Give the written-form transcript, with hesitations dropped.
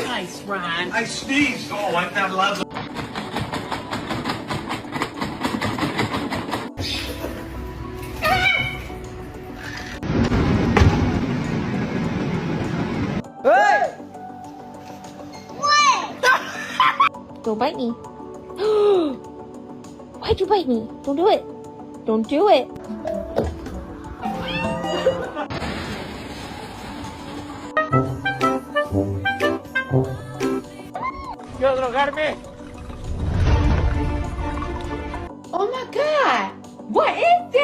Nice, Ryan. I sneezed. Oh, I'm not allowed to. Hey! Don't bite me. Why'd you bite me? Don't do it. Don't do it. Yo, drogarme. Oh my God. What is